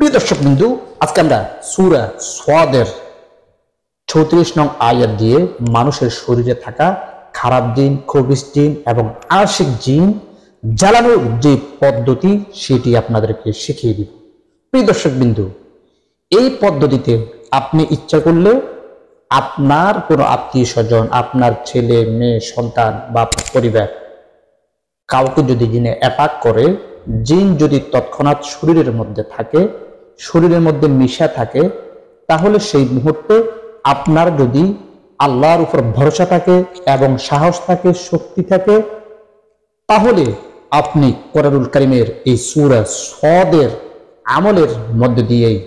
প্রিয় দর্শক বিন্দু, আজকে আমরা সূরা সাদের ৩৬ নং আয়াত দিয়ে মানুষের শরীরে থাকা খারাপ জিন, খবিস জিন এবং আশিক জিন জ্বালানোর যে পদ্ধতি সেটি আপনাদেরকে শিখিয়ে দিব। প্রিয় দর্শক বিন্দু, এই পদ্ধতিতে আপনি ইচ্ছা করলে আপনার কোনো আত্মীয় স্বজন, আপনার ছেলে মেয়ে, সন্তান বা পরিবার কাউকে যদি জিনে অ্যাটাক করে, জিন যদি তৎক্ষণাৎ শরীরের মধ্যে থাকে, শরীরের মধ্যে মিশা থাকে, তাহলে সেই মুহূর্তে আপনার যদি আল্লাহর উপর ভরসা থাকে এবং সাহস থাকে, শক্তি থাকে, তাহলে আপনি কোরআনুল কারীমের এই সূরা সাদের আমলের মধ্য দিয়েই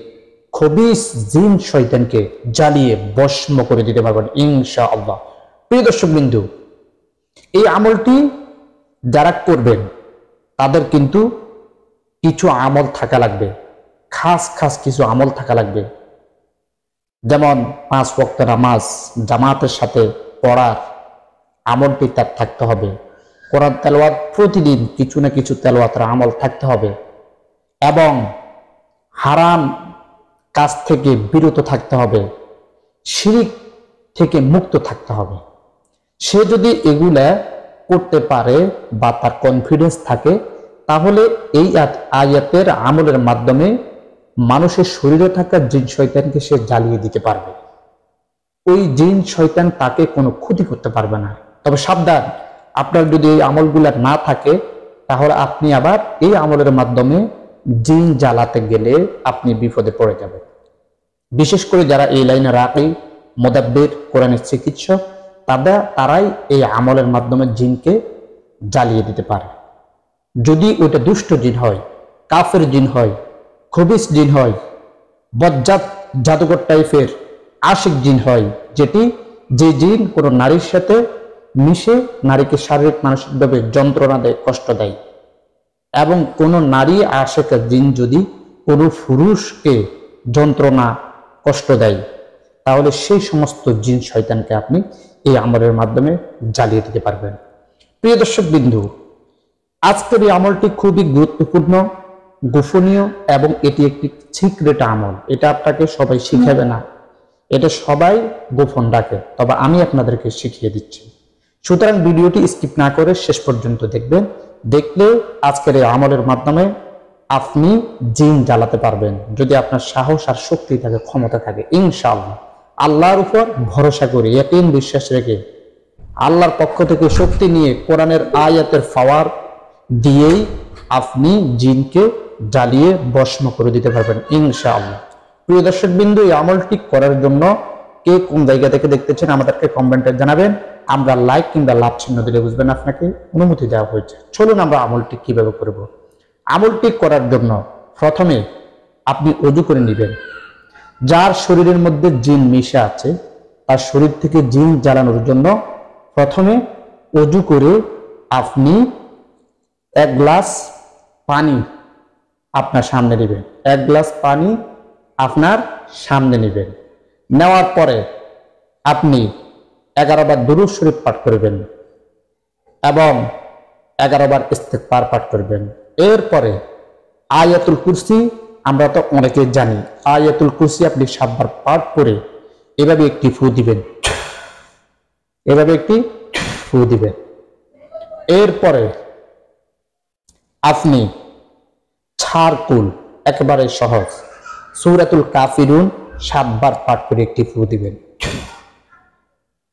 খবিস জিন শয়তানকে জ্বালিয়ে ভস্ম করে দিতে পারবেন ইনশাআল্লাহ। প্রিয় দর্শক বিন্দু, এই আমলটি যারা করবেন তাদের কিন্তু কিছু আমল থাকা লাগবে, খাস খাস কিছু আমল থাকা লাগবে। যেমন 5 ওয়াক্ত নামাজ জামাতের সাথে পড়ার আমলটি তার থাকতে হবে, কোরআন তেলাওয়াত প্রতিদিন কিছু না কিছু তেলাওয়াতের আমল থাকতে হবে এবং হারাম কাজ থেকে বিরত থাকতে হবে, শিরিক থেকে মুক্ত থাকতে হবে। সে যদি এগুলা করতে পারে বা তার কনফিডেন্স থাকে, তাহলে এই আয়াতের আমলের মাধ্যমে মানুষের শরীরে থাকা জিন শয়তানকে সে জ্বালিয়ে দিতে পারবে। ওই জিন শয়তান তাকে কোনো ক্ষতি করতে পারবে না। তবে সাবধান, আপনার যদি এই আমলগুলা না থাকে, তাহলে আপনি আবার এই আমলের মাধ্যমে জিন জ্বালাতে গেলে আপনি বিপদে পড়ে যাবেন। বিশেষ করে যারা এই লাইনে রাকি, মুদাব্বির, কোরআনের চিকিৎসক, তারাই এই আমলের মাধ্যমে জিনকে জ্বালিয়ে দিতে পারে। যদি ওইটা দুষ্ট জিন হয়, কাফের জিন হয়, খবিস জিন হয়, বজ্জাত জাদুকর টাইপের আশিক জিন হয়, যে জিন কোনো নারীর সাথে মিশে নারীকে শারীরিক মানসিকভাবে যন্ত্রণা দেয়, কষ্ট দেয়, এবং কোনো নারী আশিক জিন যদি কোনো পুরুষকে যন্ত্রণা কষ্ট দেয়, তাহলে সেই সমস্ত জিন শয়তানকে আপনি এই আমলের মাধ্যমে জ্বালিয়ে দিতে পারবেন। প্রিয় দর্শক বিন্দু, আজকের এই আমলটি খুবই গুরুত্বপূর্ণ, গোপনীয় এবং এটি একটি সিক্রেট আমল। এটা আপনাকে সবাই শিখাবে না, এটা সবাই গোপন রাখে, তবে আমি আপনাদেরকে শিখিয়ে দিচ্ছি। সুতরাং ভিডিওটি স্কিপ না করে শেষ পর্যন্ত দেখবেন। দেখলে আজকের এই আমলের মাধ্যমে আপনি জিন জ্বালাতে পারবেন, যদি আপনার সাহস আর শক্তি থাকে, ক্ষমতা থাকে ইনশাআল্লাহ। আল্লাহর উপর ভরসা করে, ইয়াকিন বিশ্বাস রেখে, আল্লাহর পক্ষ থেকে শক্তি নিয়ে, কোরআনের আয়াতের পাওয়ার দিয়েই আপনি জিনকে জ্বালিয়ে ভস্ম করে দিতে পারবেন ইনশাআল্লাহ। প্রিয় দর্শক বিন্দু, এই আমলটি করার জন্য কে কোন জায়গা থেকে দেখতেছেন আমাদেরকে কমেন্টে জানাবেন। আমরা লাইক কিংবা লাভ চিহ্ন দিলে বুঝবেন আপনাকে অনুমতি দেওয়া হয়েছে। চলুন আমরা আমলটি কিভাবে করব। আমলটি করার জন্য প্রথমে আপনি ওযু করে নেবেন। যার শরীরের মধ্যে জিন মিশা আছে, তার শরীর থেকে জিন জ্বালানোর জন্য প্রথমে ওযু করে আপনি 1 গ্লাস পানি আপনার সামনে নেবেন। 1 গ্লাস পানি আপনার সামনে নেবেন। নেওয়ার পরে আপনি 11 বার দুরূদ শরীফ পাঠ করবেন এবং 11 বার ইস্তিগফার পাঠ করবেন। এরপরে আয়াতুল কুরসি, আমরা তো অনেকে জানি, আয়াতুল কুরসি আপনি 7 বার পাঠ করে এভাবে একটি ফু দিবেন, এভাবে একটি ফু দিবেন। এরপরে আপনি ছাড়কুল, একেবারে সহজ, সূরাতুল কাফিরুন 7 বার পাঠ করে একটি ফু দিবেন।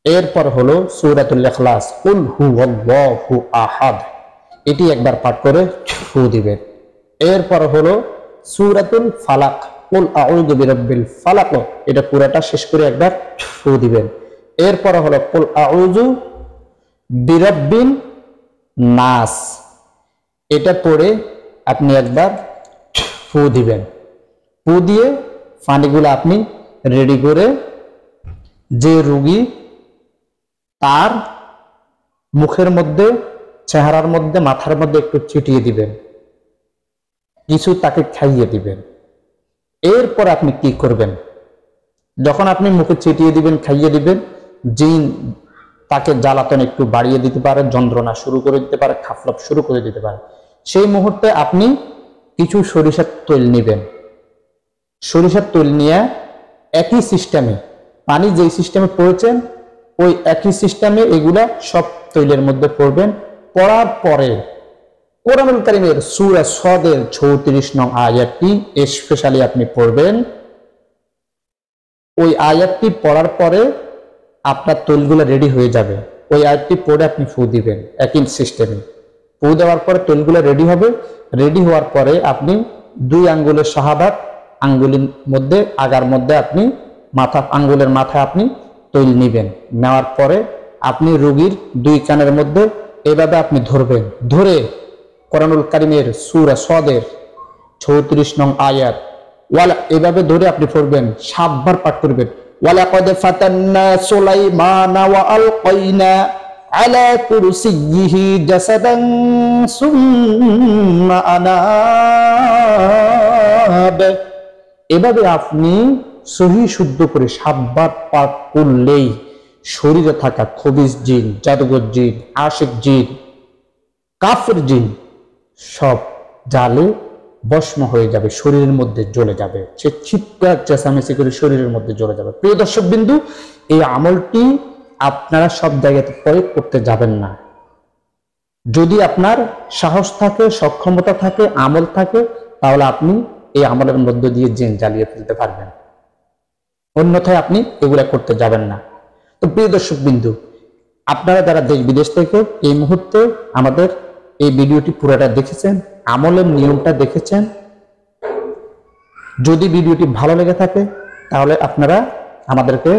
এরপর হলো সূরাতুল ইখলাস, কুল হুয়াল্লাহু আহাদ, এটি একবার পাঠ করে ফু দিবেন। এরপর হলো সূরাতুল ফালাক, কুল আউযু বিরাব্বিল ফালাক, এটা পুরোটা শেষ করে একবার ফু দিবেন। এরপর হলো কুল আউযু বিরাব্বিন নাস, এটা পড়ে আপনি একবার ফু দিবেন। ফু দিয়ে পানিগুলো আপনি রেডি করে যে রোগী তার মুখের মধ্যে, চেহারার মধ্যে, মাথার মধ্যে একটু ছিটিয়ে দিবেন, কিছু তাকে খাইয়ে দিবেন। এরপর আপনি কি করবেন, যখন আপনি মুখে ছিটিয়ে দিবেন, খাইয়ে দিবেন, জিন তাকে জ্বালাতন একটু বাড়িয়ে দিতে পারে, যন্ত্রণা শুরু করে দিতে পারে, খাফলাপ শুরু করে দিতে পারে। সেই মুহূর্তে আপনি কিছু সরিষার তেল নেবেন, সরিষার তেল নিয়ে একই সিস্টেমে, পানি যেই সিস্টেমে পড়েছেন ওই একই সিস্টেমে এগুলা সব তৈলের মধ্যে পড়বেন। পড়ার পরে কোরআনুল কারীমের সূরা সদের ৩৬ নং আয়াতটি স্পেশালি আপনি পড়বেন। ওই আয়াতটি পড়ার পরে আপনার তৈলগুলো রেডি হয়ে যাবে। ওই আয়াতটি পড়ে আপনি ফু দিবেন একই সিস্টেমে। ফু দেওয়ার পরে তৈলগুলো রেডি হবে। রেডি হওয়ার পরে আপনি 2 আঙ্গুলের শাহাদাত আঙ্গুলের মধ্যে আগার মধ্যে আপনি আঙ্গুলের মাথায় আপনি তৈল নিবেন। নেওয়ার পরে আপনি রোগীর 2 কানের মধ্যে এভাবে আপনি ধরবেন। ধরে কোরআনুল কারীমের সূরা সদের ৩৬ নং আয়াত এভাবে ধরে আপনি পড়বেন, 7 বার পাঠ করবেন। ওয়ালাকাদ ফাতান্না সুলাইমানা ওয়া আলকাইনা আলা কুরসিয়িহি জাসাদান সুম্মা আনাব। এভাবে আপনি সহি শুদ্ধ করে 7 বার পাঠ করলেই শরীরে থাকা খবিস জিন, জাদুঘর জিন, আশিক জিন, কাফের জিন সব জালে ভস্ম হয়ে যাবে, শরীরের মধ্যে জ্বলে যাবে। সে চিৎকার চেঁচামেচি করে শরীরের মধ্যে জ্বলে যাবে। প্রিয় দর্শক বিন্দু, এই আমলটি আপনারা সব জায়গাতে প্রয়োগ করতে যাবেন না। যদি আপনার সাহস থাকে, সক্ষমতা থাকে, আমল থাকে, তাহলে আপনি এই আমলের মধ্য দিয়ে জিন জ্বালিয়ে ফেলতে পারবেন। অন্যথায় আপনি এগুলা করতে যাবেন না। তো প্রিয় দর্শক বিন্দু, আপনারা যারা দেশ বিদেশ থেকে এই মুহূর্তে আমাদের এই ভিডিওটি পুরোটা দেখেছেন, আমলের নিয়মটা দেখেছেন, যদি ভিডিওটি ভালো লেগে থাকে তাহলে আপনারা আমাদেরকে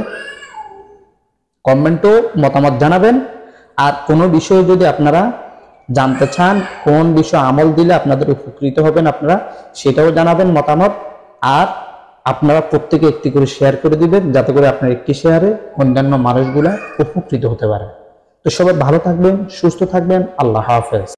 কমেন্টও মতামত জানাবেন। আর কোনো বিষয়ে যদি আপনারা জানতে চান, কোন বিষয়ে আমল দিলে আপনাদের উপকৃত হবেন, আপনারা সেটাও জানাবেন মতামত। আর আপনারা প্রত্যেকে একটি করে শেয়ার করে দিবেন, যাতে করে আপনার একটি শেয়ারে অন্যান্য মানুষগুলা উপকৃত হতে পারে। তো সবাই ভালো থাকবেন, সুস্থ থাকবেন। আল্লাহ হাফেজ।